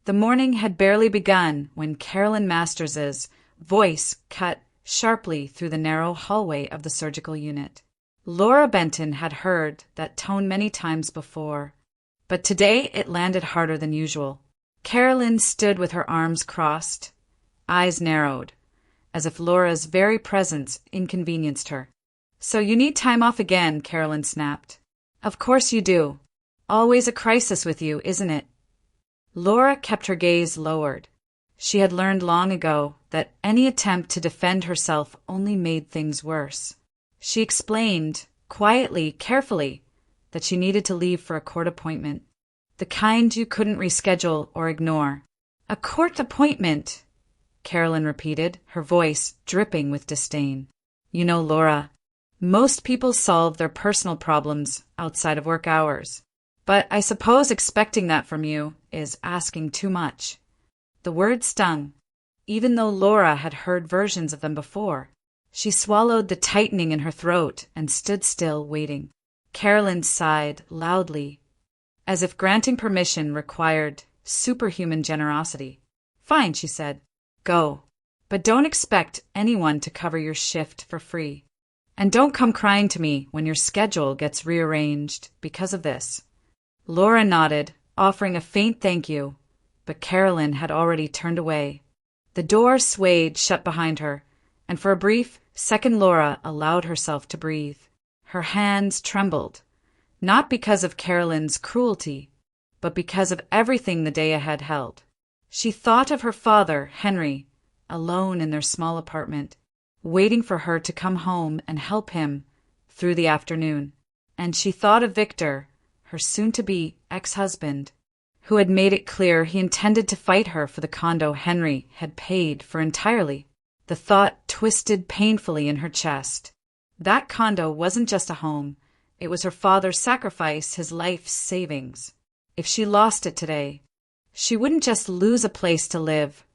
The morning had barely begun when Carolyn Masters's voice cut sharply through the narrow hallway of the surgical unit. Laura Benton had heard that tone many times before, but today it landed harder than usual. Carolyn stood with her arms crossed, eyes narrowed, as if Laura's very presence inconvenienced her. "So you need time off again," Carolyn snapped. "Of course you do. Always a crisis with you, isn't it?" Laura kept her gaze lowered. She had learned long ago that any attempt to defend herself only made things worse. She explained, quietly, carefully, that she needed to leave for a court appointment. The kind you couldn't reschedule or ignore. "A court appointment," Carolyn repeated, her voice dripping with disdain. "You know, Laura, most people solve their personal problems outside of work hours. But I suppose expecting that from you is asking too much." The word stung, even though Laura had heard versions of them before. She swallowed the tightening in her throat and stood still, waiting. Carolyn sighed loudly, as if granting permission required superhuman generosity. "Fine," she said. "Go. But don't expect anyone to cover your shift for free. And don't come crying to me when your schedule gets rearranged because of this." Laura nodded, offering a faint thank you, but Carolyn had already turned away. The door swayed shut behind her, and for a brief second Laura allowed herself to breathe. Her hands trembled, not because of Carolyn's cruelty, but because of everything the day ahead held. She thought of her father, Henry, alone in their small apartment, waiting for her to come home and help him through the afternoon. And she thought of Victor, her soon-to-be ex-husband, who had made it clear he intended to fight her for the condo Henry had paid for entirely. The thought twisted painfully in her chest. That condo wasn't just a home. It was her father's sacrifice, his life's savings. If she lost it today, she wouldn't just lose a place to live.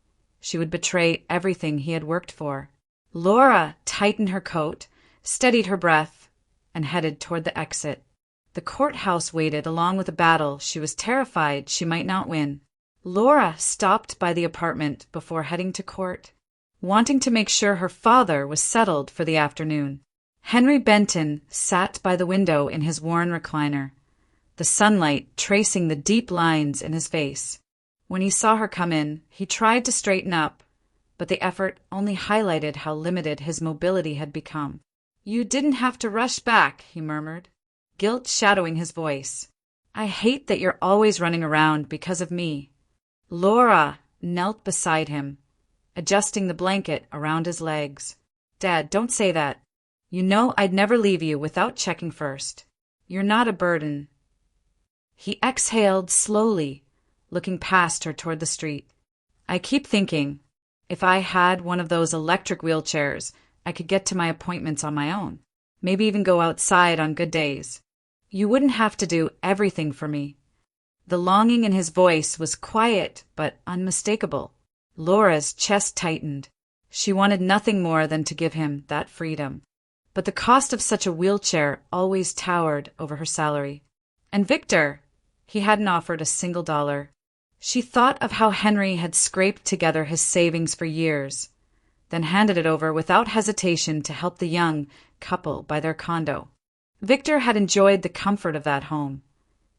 She would betray everything he had worked for. Laura tightened her coat, steadied her breath, and headed toward the exit. The courthouse waited along with a battle she was terrified she might not win. Laura stopped by the apartment before heading to court, wanting to make sure her father was settled for the afternoon. Henry Benton sat by the window in his worn recliner, the sunlight tracing the deep lines in his face. When he saw her come in, he tried to straighten up, but the effort only highlighted how limited his mobility had become. "You didn't have to rush back," he murmured, guilt shadowing his voice. "I hate that you're always running around because of me." Laura knelt beside him, adjusting the blanket around his legs. "Dad, don't say that. You know I'd never leave you without checking first. You're not a burden." He exhaled slowly, looking past her toward the street. "I keep thinking, if I had one of those electric wheelchairs, I could get to my appointments on my own. Maybe even go outside on good days. You wouldn't have to do everything for me." The longing in his voice was quiet but unmistakable. Laura's chest tightened. She wanted nothing more than to give him that freedom. But the cost of such a wheelchair always towered over her salary. And Victor, he hadn't offered a single dollar. She thought of how Henry had scraped together his savings for years, then handed it over without hesitation to help the young couple buy their condo. Victor had enjoyed the comfort of that home,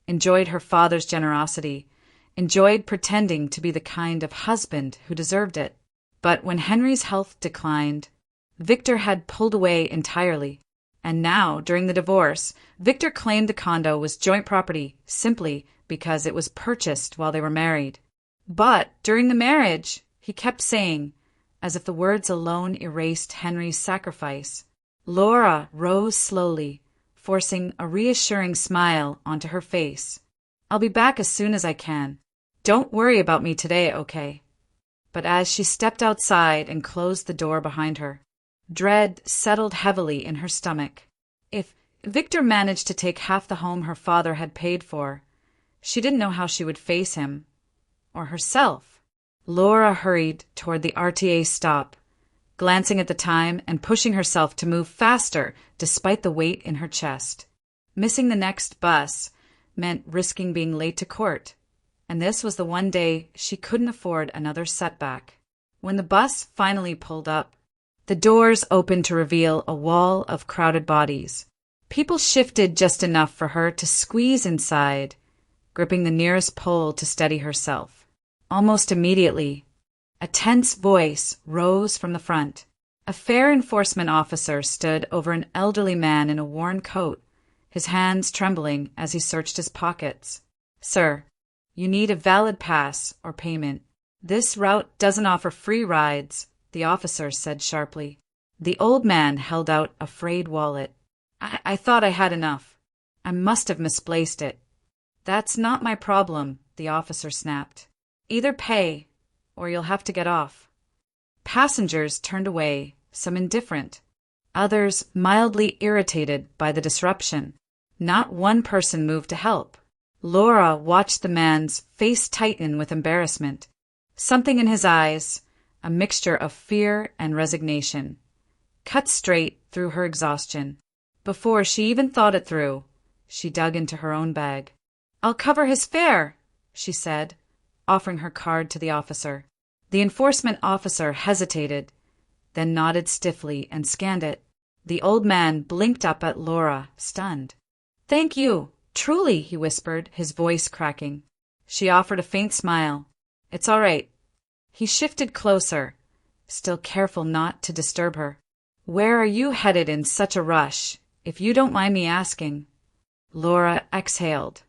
enjoyed her father's generosity, enjoyed pretending to be the kind of husband who deserved it. But when Henry's health declined, Victor had pulled away entirely. And now, during the divorce, Victor claimed the condo was joint property simply because it was purchased while they were married. But during the marriage, he kept saying, as if the words alone erased Henry's sacrifice. Laura rose slowly, forcing a reassuring smile onto her face. "I'll be back as soon as I can. Don't worry about me today, okay?" But as she stepped outside and closed the door behind her, dread settled heavily in her stomach. If Victor managed to take half the home her father had paid for, she didn't know how she would face him, or herself. Laura hurried toward the RTA stop, glancing at the time and pushing herself to move faster despite the weight in her chest. Missing the next bus meant risking being late to court, and this was the one day she couldn't afford another setback. When the bus finally pulled up, the doors opened to reveal a wall of crowded bodies. People shifted just enough for her to squeeze inside, gripping the nearest pole to steady herself. Almost immediately, a tense voice rose from the front. A fair enforcement officer stood over an elderly man in a worn coat, his hands trembling as he searched his pockets. "Sir, you need a valid pass or payment. This route doesn't offer free rides," the officer said sharply. The old man held out a frayed wallet. I thought I had enough. I must have misplaced it." "That's not my problem," the officer snapped. "Either pay, or you'll have to get off." Passengers turned away, some indifferent, others mildly irritated by the disruption. Not one person moved to help. Laura watched the man's face tighten with embarrassment. Something in his eyes, a mixture of fear and resignation, cut straight through her exhaustion. Before she even thought it through, she dug into her own bag. "I'll cover his fare," she said, offering her card to the officer. The enforcement officer hesitated, then nodded stiffly and scanned it. The old man blinked up at Laura, stunned. "Thank you, truly," he whispered, his voice cracking. She offered a faint smile. "It's all right." He shifted closer, still careful not to disturb her. "Where are you headed in such a rush, if you don't mind me asking?" Laura exhaled,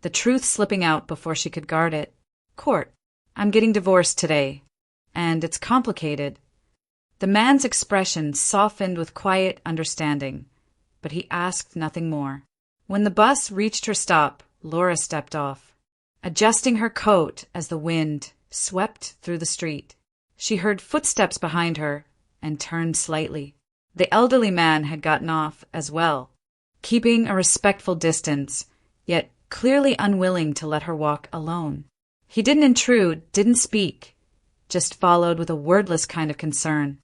the truth slipping out before she could guard it. "Court. I'm getting divorced today, and it's complicated." The man's expression softened with quiet understanding, but he asked nothing more. When the bus reached her stop, Laura stepped off, adjusting her coat as the wind swept through the street. She heard footsteps behind her and turned slightly. The elderly man had gotten off as well, keeping a respectful distance, yet clearly unwilling to let her walk alone. He didn't intrude, didn't speak, just followed with a wordless kind of concern,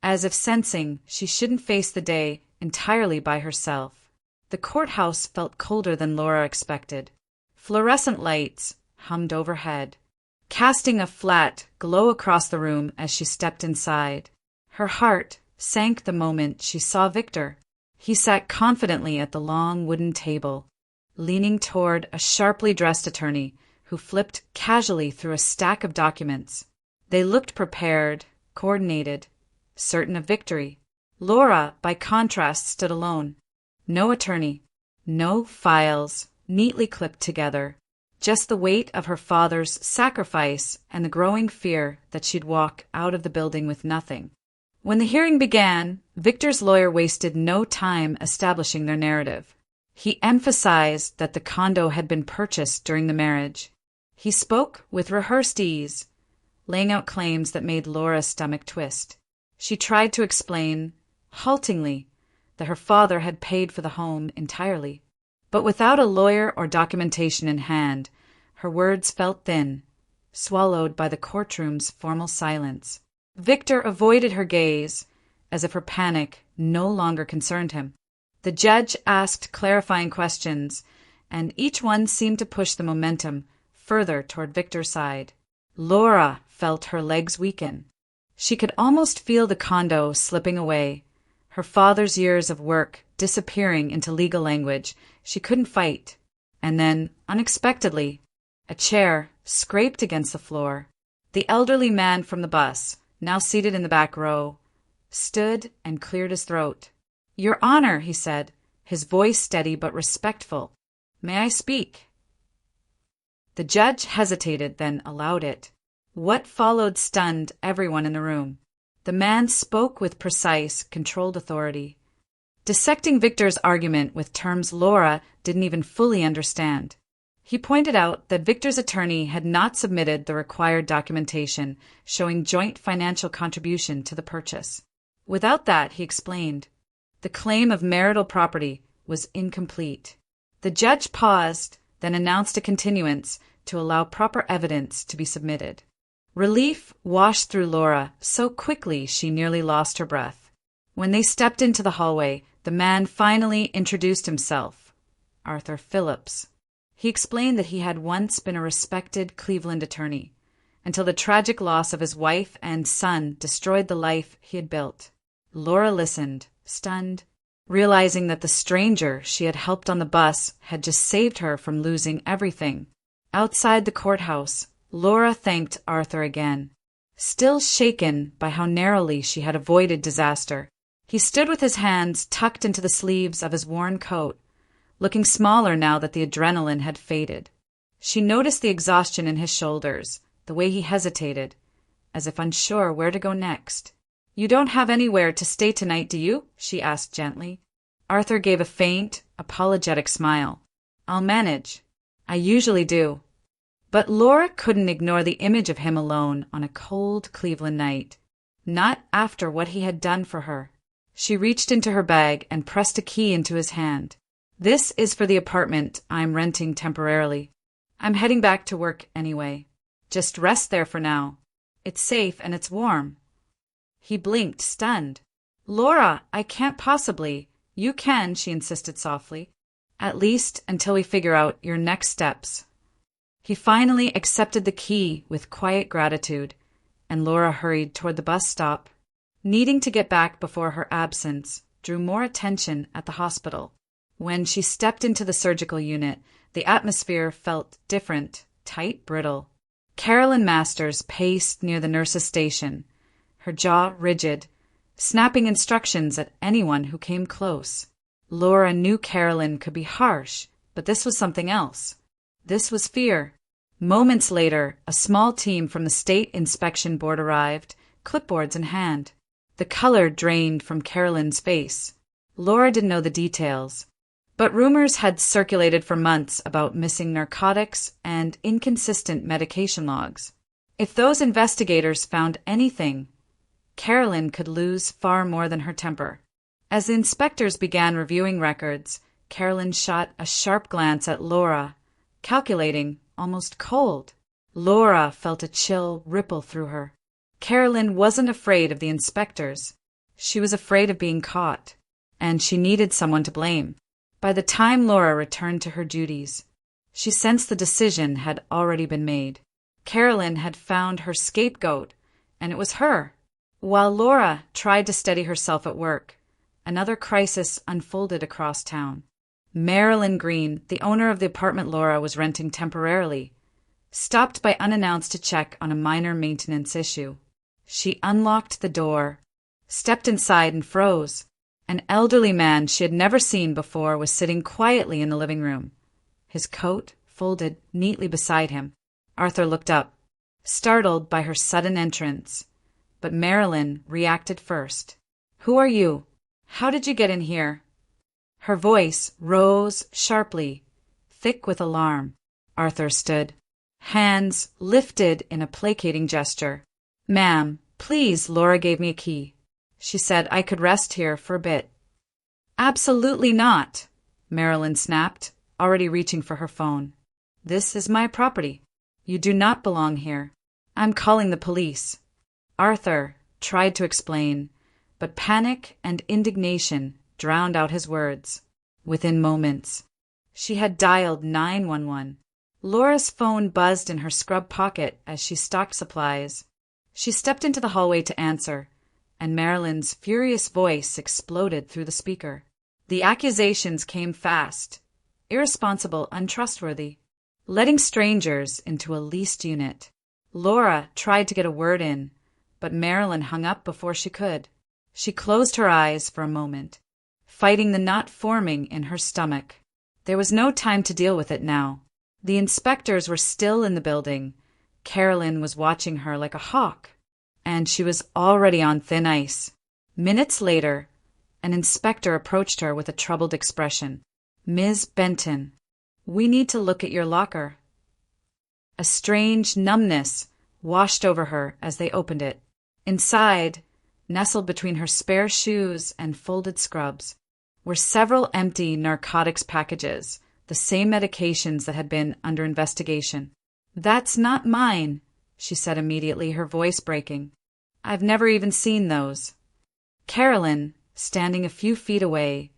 as if sensing she shouldn't face the day entirely by herself. The courthouse felt colder than Laura expected. Fluorescent lights hummed overhead, casting a flat glow across the room as she stepped inside. Her heart sank the moment she saw Victor. He sat confidently at the long wooden table, leaning toward a sharply dressed attorney who flipped casually through a stack of documents. They looked prepared, coordinated, certain of victory. Laura, by contrast, stood alone. No attorney, no files neatly clipped together, just the weight of her father's sacrifice and the growing fear that she'd walk out of the building with nothing. When the hearing began, Victor's lawyer wasted no time establishing their narrative. He emphasized that the condo had been purchased during the marriage. He spoke with rehearsed ease, laying out claims that made Laura's stomach twist. She tried to explain, haltingly, that her father had paid for the home entirely. But without a lawyer or documentation in hand, her words felt thin, swallowed by the courtroom's formal silence. Victor avoided her gaze, as if her panic no longer concerned him. The judge asked clarifying questions, and each one seemed to push the momentum further toward Victor's side. Laura felt her legs weaken. She could almost feel the condo slipping away, her father's years of work disappearing into legal language she couldn't fight. And then, unexpectedly, a chair scraped against the floor. The elderly man from the bus, now seated in the back row, stood and cleared his throat. "Your Honor," he said, his voice steady but respectful. "May I speak?" The judge hesitated, then allowed it. What followed stunned everyone in the room. The man spoke with precise, controlled authority, dissecting Victor's argument with terms Laura didn't even fully understand. He pointed out that Victor's attorney had not submitted the required documentation showing joint financial contribution to the purchase. Without that, he explained, the claim of marital property was incomplete. The judge paused, then announced a continuance to allow proper evidence to be submitted. Relief washed through Laura so quickly she nearly lost her breath. When they stepped into the hallway, the man finally introduced himself. Arthur Phillips. He explained that he had once been a respected Cleveland attorney, until the tragic loss of his wife and son destroyed the life he had built. Laura listened, stunned, realizing that the stranger she had helped on the bus had just saved her from losing everything. Outside the courthouse, Laura thanked Arthur again. Still shaken by how narrowly she had avoided disaster, he stood with his hands tucked into the sleeves of his worn coat, looking smaller now that the adrenaline had faded. She noticed the exhaustion in his shoulders, the way he hesitated, as if unsure where to go next. "You don't have anywhere to stay tonight, do you?" she asked gently. Arthur gave a faint, apologetic smile. "I'll manage. I usually do." But Laura couldn't ignore the image of him alone on a cold Cleveland night. Not after what he had done for her. She reached into her bag and pressed a key into his hand. "This is for the apartment I'm renting temporarily. I'm heading back to work anyway. Just rest there for now. It's safe and it's warm." He blinked, stunned. "Laura, I can't possibly." "You can," she insisted softly. "At least until we figure out your next steps." He finally accepted the key with quiet gratitude, and Laura hurried toward the bus stop. Needing to get back before her absence drew more attention at the hospital. When she stepped into the surgical unit, the atmosphere felt different, tight, brittle. Carolyn Masters paced near the nurse's station, her jaw rigid, snapping instructions at anyone who came close. Laura knew Carolyn could be harsh, but this was something else. This was fear. Moments later, a small team from the State Inspection Board arrived, clipboards in hand. The color drained from Carolyn's face. Laura didn't know the details, but rumors had circulated for months about missing narcotics and inconsistent medication logs. If those investigators found anything, Carolyn could lose far more than her temper. As the inspectors began reviewing records, Carolyn shot a sharp glance at Laura, calculating, almost cold. Laura felt a chill ripple through her. Carolyn wasn't afraid of the inspectors. She was afraid of being caught, and she needed someone to blame. By the time Laura returned to her duties, she sensed the decision had already been made. Carolyn had found her scapegoat, and it was her. While Laura tried to steady herself at work, another crisis unfolded across town. Marilyn Green, the owner of the apartment Laura was renting temporarily, stopped by unannounced to check on a minor maintenance issue. She unlocked the door, stepped inside, and froze. An elderly man she had never seen before was sitting quietly in the living room, his coat folded neatly beside him. Arthur looked up, startled by her sudden entrance, but Marilyn reacted first. "Who are you? How did you get in here?" Her voice rose sharply, thick with alarm. Arthur stood, hands lifted in a placating gesture. "Ma'am, please, Laura gave me a key. She said I could rest here for a bit." "Absolutely not," Marilyn snapped, already reaching for her phone. "This is my property. You do not belong here. I'm calling the police." Arthur tried to explain, but panic and indignation drowned out his words. Within moments, she had dialed 911. Laura's phone buzzed in her scrub pocket as she stocked supplies. She stepped into the hallway to answer, and Marilyn's furious voice exploded through the speaker. The accusations came fast, irresponsible, untrustworthy. Letting strangers into a leased unit. Laura tried to get a word in, but Marilyn hung up before she could. She closed her eyes for a moment, fighting the knot forming in her stomach. There was no time to deal with it now. The inspectors were still in the building. Carolyn was watching her like a hawk, and she was already on thin ice. Minutes later, an inspector approached her with a troubled expression. "Ms. Benton, we need to look at your locker." A strange numbness washed over her as they opened it. Inside, nestled between her spare shoes and folded scrubs, were several empty narcotics packages, the same medications that had been under investigation. "That's not mine," she said immediately, her voice breaking. "I've never even seen those." Carolyn, standing a few feet away,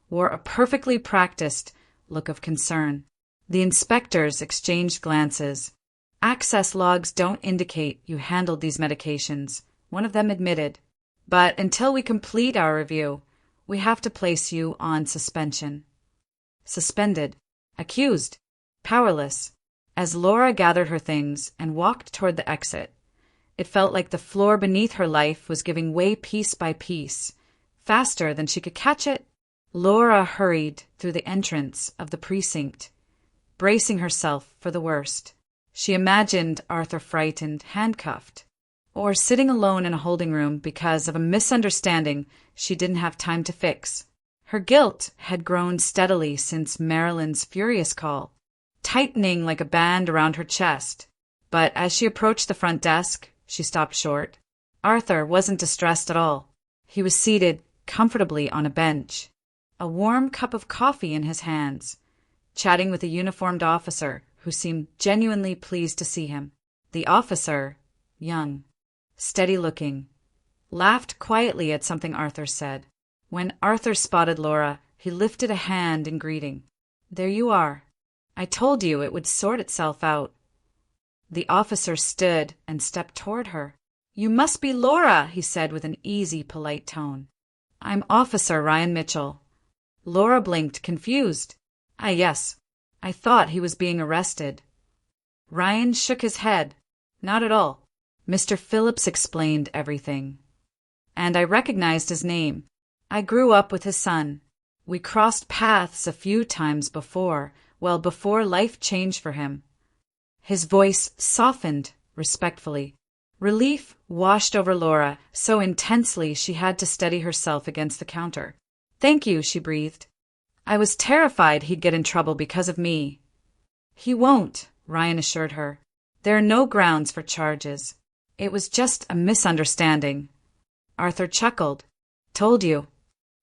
wore a perfectly practiced look of concern. The inspectors exchanged glances. Access logs don't indicate you handled these medications, one of them admitted. But until we complete our review, we have to place you on suspension. Suspended. Accused. Powerless. As Laura gathered her things and walked toward the exit, it felt like the floor beneath her life was giving way piece by piece. Faster than she could catch it, Laura hurried through the entrance of the precinct, bracing herself for the worst. She imagined Arthur frightened, handcuffed, or sitting alone in a holding room because of a misunderstanding she didn't have time to fix. Her guilt had grown steadily since Marilyn's furious call, tightening like a band around her chest. But as she approached the front desk, she stopped short. Arthur wasn't distressed at all. He was seated comfortably on a bench, a warm cup of coffee in his hands, chatting with a uniformed officer who seemed genuinely pleased to see him. The officer, young, steady-looking, laughed quietly at something Arthur said. When Arthur spotted Laura, he lifted a hand in greeting. "There you are. I told you it would sort itself out." The officer stood and stepped toward her. "You must be Laura," he said with an easy, polite tone. "I'm Officer Ryan Mitchell." Laura blinked, confused. "Ah, yes. I thought he was being arrested." Ryan shook his head. "Not at all. Mr. Phillips explained everything. And I recognized his name. I grew up with his son. We crossed paths a few times before, well before life changed for him." His voice softened respectfully. Relief washed over Laura so intensely she had to steady herself against the counter. "Thank you," she breathed. "I was terrified he'd get in trouble because of me." "He won't," Ryan assured her. "There are no grounds for charges. It was just a misunderstanding." Arthur chuckled. "Told you."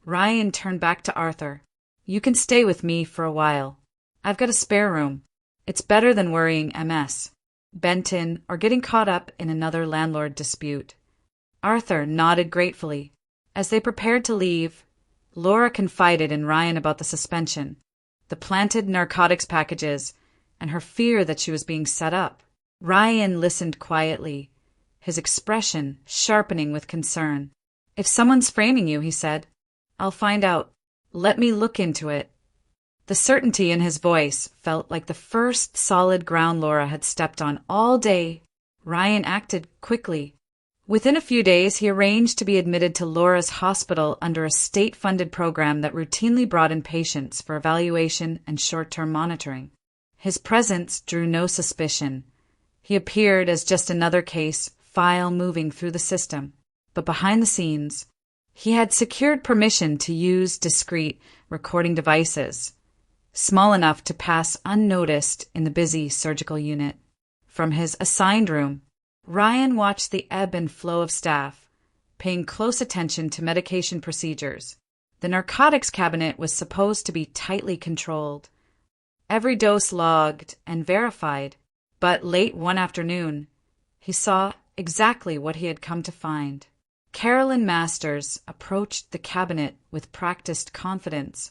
Ryan turned back to Arthur. "You can stay with me for a while. I've got a spare room. It's better than worrying MS, Benton, or getting caught up in another landlord dispute." Arthur nodded gratefully. As they prepared to leave, Laura confided in Ryan about the suspension, the planted narcotics packages, and her fear that she was being set up. Ryan listened quietly, his expression sharpening with concern. "If someone's framing you," he said, "I'll find out. Let me look into it." The certainty in his voice felt like the first solid ground Laura had stepped on all day. Ryan acted quickly. Within a few days, he arranged to be admitted to Laura's hospital under a state-funded program that routinely brought in patients for evaluation and short-term monitoring. His presence drew no suspicion. He appeared as just another case file moving through the system. But behind the scenes, he had secured permission to use discreet recording devices, small enough to pass unnoticed in the busy surgical unit. From his assigned room, Ryan watched the ebb and flow of staff, paying close attention to medication procedures. The narcotics cabinet was supposed to be tightly controlled, every dose logged and verified, but late one afternoon, he saw exactly what he had come to find. Carolyn Masters approached the cabinet with practiced confidence,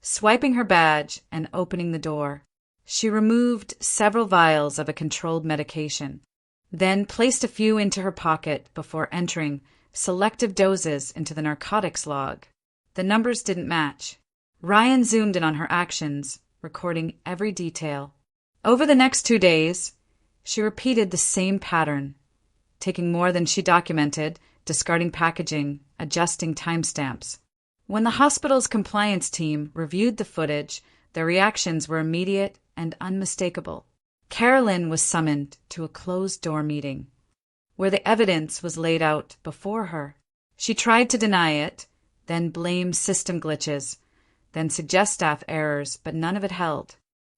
swiping her badge and opening the door. She removed several vials of a controlled medication, then placed a few into her pocket before entering selective doses into the narcotics log. The numbers didn't match. Ryan zoomed in on her actions, recording every detail. Over the next 2 days, she repeated the same pattern, taking more than she documented, discarding packaging, adjusting timestamps. When the hospital's compliance team reviewed the footage, their reactions were immediate and unmistakable. Carolyn was summoned to a closed-door meeting, where the evidence was laid out before her. She tried to deny it, then blame system glitches, then suggest staff errors, but none of it held.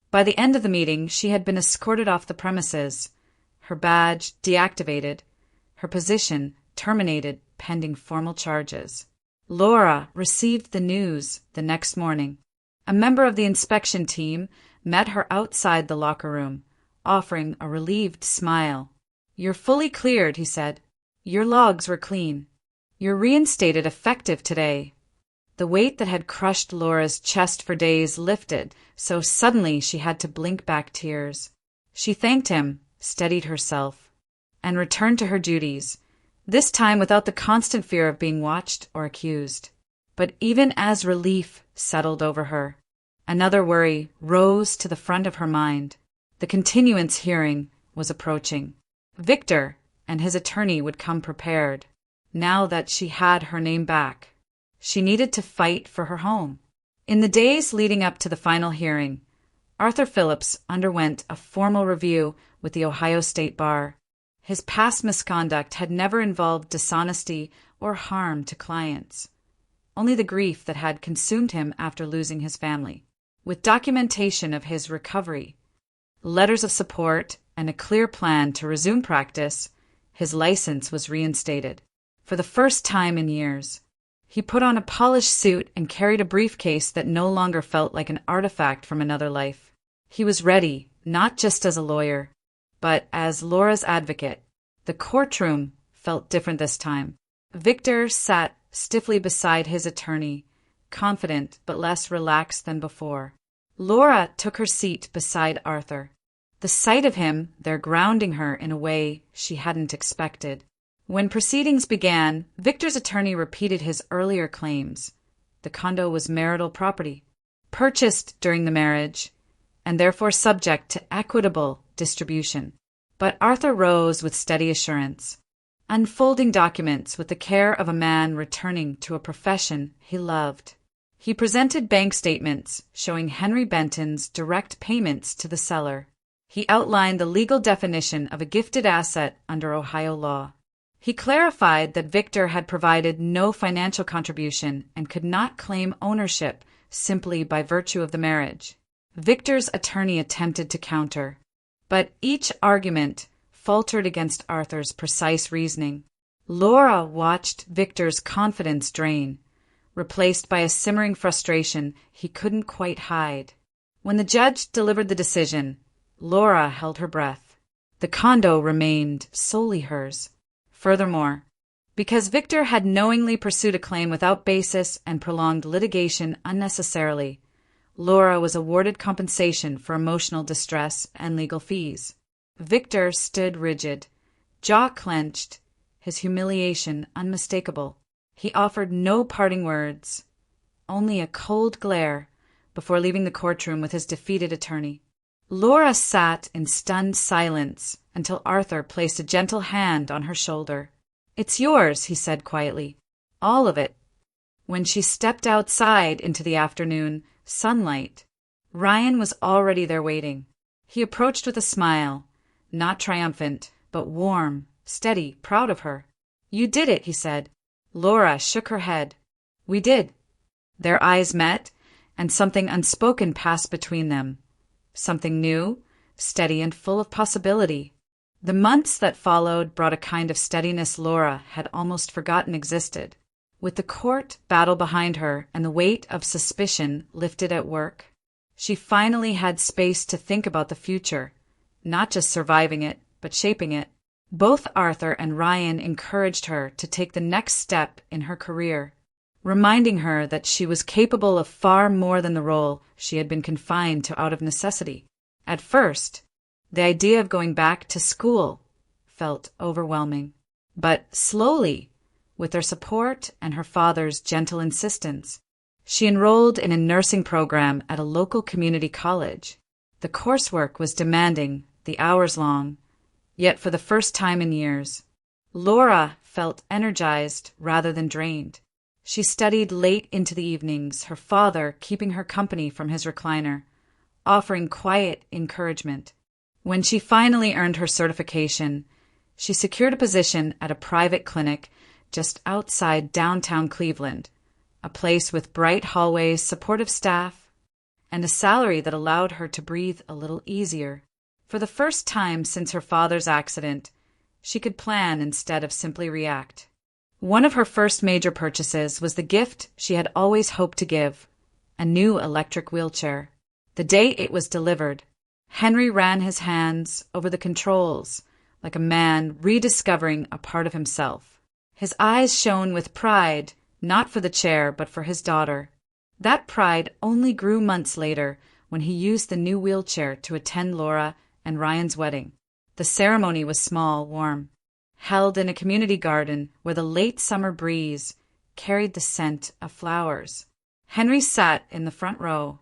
By the end of the meeting, she had been escorted off the premises, her badge deactivated, her position terminated pending formal charges. Laura received the news the next morning. A member of the inspection team met her outside the locker room, offering a relieved smile. "You're fully cleared," he said. "Your logs were clean. You're reinstated effective today." The weight that had crushed Laura's chest for days lifted, so suddenly she had to blink back tears. She thanked him, steadied herself, and returned to her duties, this time without the constant fear of being watched or accused. But even as relief settled over her, another worry rose to the front of her mind. The continuance hearing was approaching. Victor and his attorney would come prepared. Now that she had her name back, she needed to fight for her home. In the days leading up to the final hearing, Arthur Phillips underwent a formal review with the Ohio State Bar. His past misconduct had never involved dishonesty or harm to clients, only the grief that had consumed him after losing his family. With documentation of his recovery, letters of support, and a clear plan to resume practice, his license was reinstated. For the first time in years, he put on a polished suit and carried a briefcase that no longer felt like an artifact from another life. He was ready, not just as a lawyer, but as Laura's advocate. The courtroom felt different this time. Victor sat stiffly beside his attorney, confident but less relaxed than before. Laura took her seat beside Arthur. The sight of him there grounding her in a way she hadn't expected. When proceedings began, Victor's attorney repeated his earlier claims. The condo was marital property, purchased during the marriage, and therefore subject to equitable distribution. But Arthur rose with steady assurance, unfolding documents with the care of a man returning to a profession he loved. He presented bank statements showing Henry Benton's direct payments to the seller. He outlined the legal definition of a gifted asset under Ohio law. He clarified that Victor had provided no financial contribution and could not claim ownership simply by virtue of the marriage. Victor's attorney attempted to counter, but each argument faltered against Arthur's precise reasoning. Laura watched Victor's confidence drain, replaced by a simmering frustration he couldn't quite hide. When the judge delivered the decision, Laura held her breath. The condo remained solely hers. Furthermore, because Victor had knowingly pursued a claim without basis and prolonged litigation unnecessarily, Laura was awarded compensation for emotional distress and legal fees. Victor stood rigid, jaw clenched, his humiliation unmistakable. He offered no parting words, only a cold glare, before leaving the courtroom with his defeated attorney. Laura sat in stunned silence until Arthur placed a gentle hand on her shoulder. "It's yours," he said quietly. "All of it." When she stepped outside into the afternoon sunlight, Ryan was already there waiting. He approached with a smile, not triumphant, but warm, steady, proud of her. "You did it," he said. Laura shook her head. "We did." Their eyes met, and something unspoken passed between them. Something new, steady, and full of possibility. The months that followed brought a kind of steadiness Laura had almost forgotten existed. With the court battle behind her and the weight of suspicion lifted at work, she finally had space to think about the future, not just surviving it, but shaping it. Both Arthur and Ryan encouraged her to take the next step in her career, reminding her that she was capable of far more than the role she had been confined to out of necessity. At first, the idea of going back to school felt overwhelming. But slowly, with their support and her father's gentle insistence, she enrolled in a nursing program at a local community college. The coursework was demanding, the hours long, yet for the first time in years, Laura felt energized rather than drained. She studied late into the evenings, her father keeping her company from his recliner, offering quiet encouragement. When she finally earned her certification, she secured a position at a private clinic just outside downtown Cleveland, a place with bright hallways, supportive staff, and a salary that allowed her to breathe a little easier. For the first time since her father's accident, she could plan instead of simply react. One of her first major purchases was the gift she had always hoped to give, a new electric wheelchair. The day it was delivered, Henry ran his hands over the controls like a man rediscovering a part of himself. His eyes shone with pride not for the chair, but for his daughter. That pride only grew months later when he used the new wheelchair to attend Laura and Ryan's wedding. The ceremony was small, warm, held in a community garden where the late summer breeze carried the scent of flowers. Henry sat in the front row,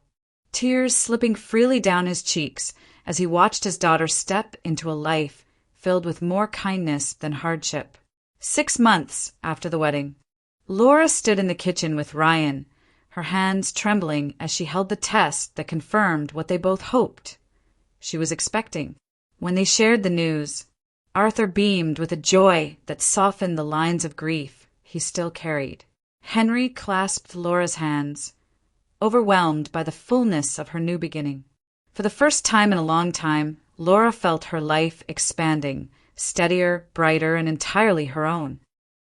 tears slipping freely down his cheeks as he watched his daughter step into a life filled with more kindness than hardship. 6 months after the wedding, Laura stood in the kitchen with Ryan, her hands trembling as she held the test that confirmed what they both hoped she was expecting. When they shared the news, Arthur beamed with a joy that softened the lines of grief he still carried. Henry clasped Laura's hands, overwhelmed by the fullness of her new beginning. For the first time in a long time, Laura felt her life expanding, steadier, brighter, and entirely her own.